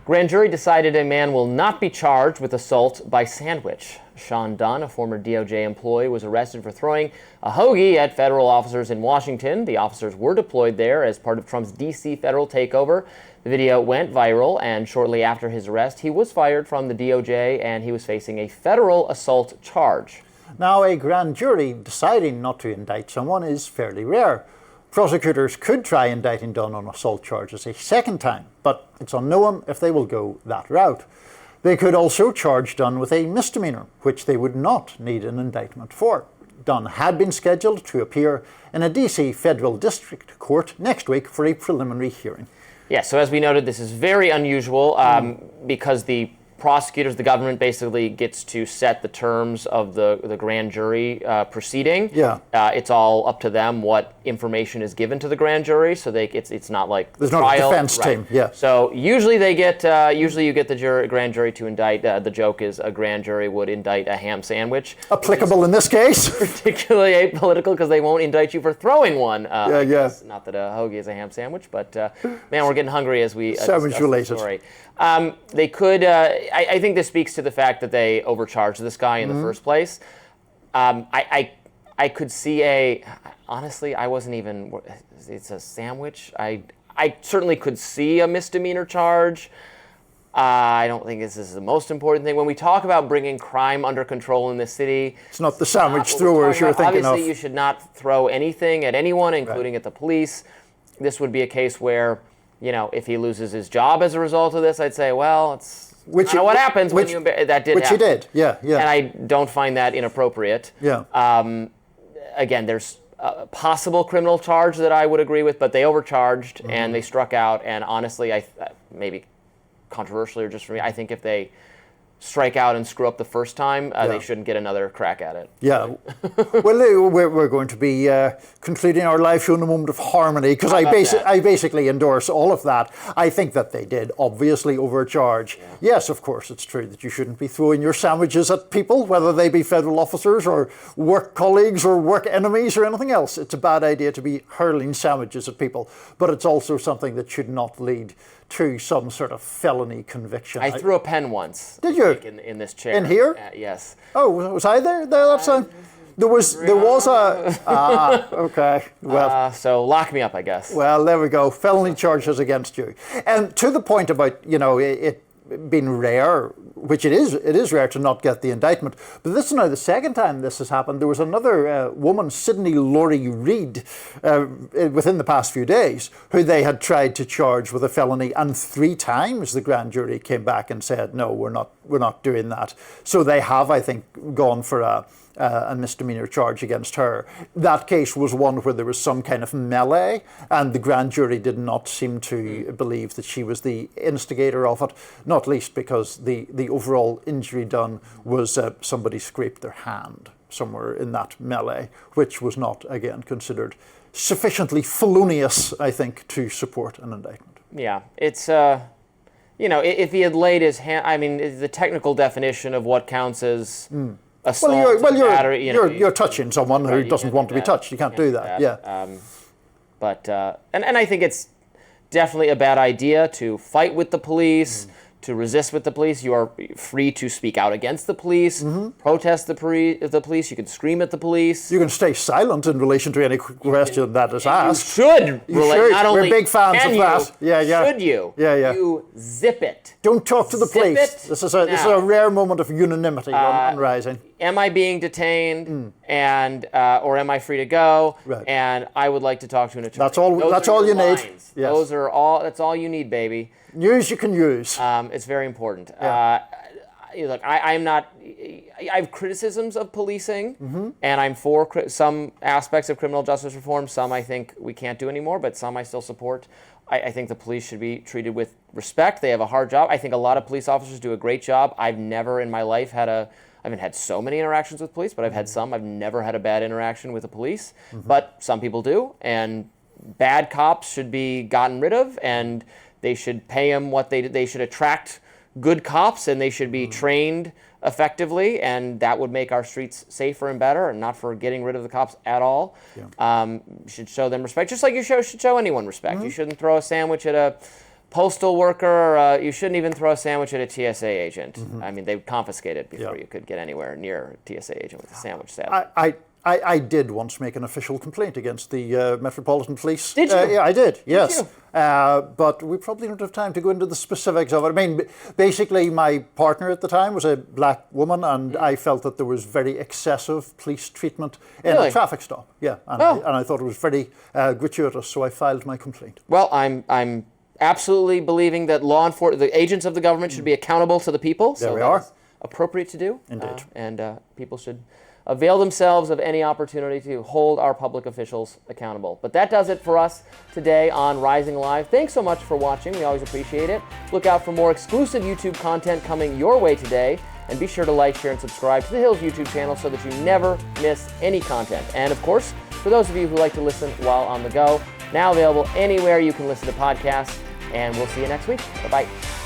Grand jury decided a man will not be charged with assault by sandwich. Sean Dunn, a former DOJ employee, was arrested for throwing a hoagie at federal officers in Washington. The officers were deployed there as part of Trump's D.C. federal takeover. The video went viral, and shortly after his arrest, he was fired from the DOJ, and he was facing a federal assault charge. Now, a grand jury deciding not to indict someone is fairly rare. Prosecutors could try indicting Dunn on assault charges a second time, but it's unknown if they will go that route. They could also charge Dunn with a misdemeanor, which they would not need an indictment for. Dunn had been scheduled to appear in a DC federal district court next week for a preliminary hearing. Yeah, so as we noted, this is very unusual because the prosecutors, the government basically gets to set the terms of the grand jury proceeding. Yeah. It's all up to them what information is given to the grand jury, so it's not like there's trial. not a defense team. Yeah. So usually you get the grand jury to indict. The joke is a grand jury would indict a ham sandwich. Applicable in this case. Particularly apolitical because they won't indict you for throwing one. Yeah. Not that a hoagie is a ham sandwich, but man, we're getting hungry as we sandwich related. Story. They could. I think this speaks to the fact that they overcharged this guy in the first place. I could see honestly, I wasn't even. It's a sandwich. I certainly could see a misdemeanor charge. I don't think this is the most important thing. When we talk about bringing crime under control in this city, it's not the sandwich throwers you're thinking of. Obviously, you should not throw anything at anyone, including at the police. This would be a case where, if he loses his job as a result of this, I'd say, well, it's what happens when you that did which happen. He did, yeah. And I don't find that inappropriate. Yeah. Again, there's a possible criminal charge that I would agree with, but they overcharged and they struck out. And honestly, maybe controversially or just for me, I think if they strike out and screw up the first time, they shouldn't get another crack at it. Yeah. Well, we're going to be concluding our live show in a moment of harmony because I basically endorse all of that. I think that they did obviously overcharge. Yeah. Yes, of course, it's true that you shouldn't be throwing your sandwiches at people, whether they be federal officers or work colleagues or work enemies or anything else. It's a bad idea to be hurling sandwiches at people, but it's also something that should not lead to some sort of felony conviction. I threw a pen once. Did you? In this chair. In here? Yes. Oh, was I there that time? There was a okay. Well, so lock me up, I guess. Well, there we go. Felony charges against you. And to the point about it being rare, which it is rare to not get the indictment. But this is now the second time this has happened. There was another woman, Sydney Laurie Reid, within the past few days, who they had tried to charge with a felony, and 3 times the grand jury came back and said, no, we're not doing that. So they have, I think, gone for a misdemeanor charge against her. That case was one where there was some kind of melee, and the grand jury did not seem to believe that she was the instigator of it, not least because the overall injury done was somebody scraped their hand somewhere in that melee, which was not, again, considered sufficiently felonious, I think, to support an indictment. Yeah, it's... if he had laid his hand... I mean, the technical definition of what counts as... assault, you're touching someone who doesn't want to be touched. You can't do that. Yeah. But I think it's definitely a bad idea to fight with the police, to resist with the police. You are free to speak out against the police, protest the police. You can scream at the police. You can stay silent in relation to any question that is asked. You should. Not only we're big fans of that. Yeah. Should you? Yeah. You zip it. Don't talk to the police. This is a rare moment of unanimity on Rising. Am I being detained, and or am I free to go? Right. And I would like to talk to an attorney. That's all you need. Yes. That's all you need, baby. News you can use. It's very important. Yeah. Look, I'm not. I have criticisms of policing, and I'm for some aspects of criminal justice reform. Some I think we can't do anymore, but some I still support. I think the police should be treated with respect. They have a hard job. I think a lot of police officers do a great job. I've never in my life I haven't had so many interactions with police, but I've had some. I've never had a bad interaction with the police, but some people do, and bad cops should be gotten rid of, and they should pay them what they should attract good cops, and they should be trained effectively, and that would make our streets safer and better, and not for getting rid of the cops at all. Yeah. You should show them respect, just like you should show anyone respect. You shouldn't throw a sandwich at a postal worker, you shouldn't even throw a sandwich at a TSA agent. I mean, they would confiscate it before you could get anywhere near a TSA agent with a sandwich, sadly. I did once make an official complaint against the Metropolitan Police. Did you? Yeah, I did, yes. Did you? But we probably don't have time to go into the specifics of it. I mean, basically, my partner at the time was a black woman, and I felt that there was very excessive police treatment in a traffic stop. Yeah, and I thought it was very gratuitous, so I filed my complaint. Well, I'm absolutely believing that the agents of the government should be accountable to the people. There we are. That's appropriate to do. Indeed. And people should avail themselves of any opportunity to hold our public officials accountable. But that does it for us today on Rising Live. Thanks so much for watching. We always appreciate it. Look out for more exclusive YouTube content coming your way today. And be sure to like, share, and subscribe to the Hills YouTube channel so that you never miss any content. And of course, for those of you who like to listen while on the go, now available anywhere you can listen to podcasts. And we'll see you next week. Bye-bye.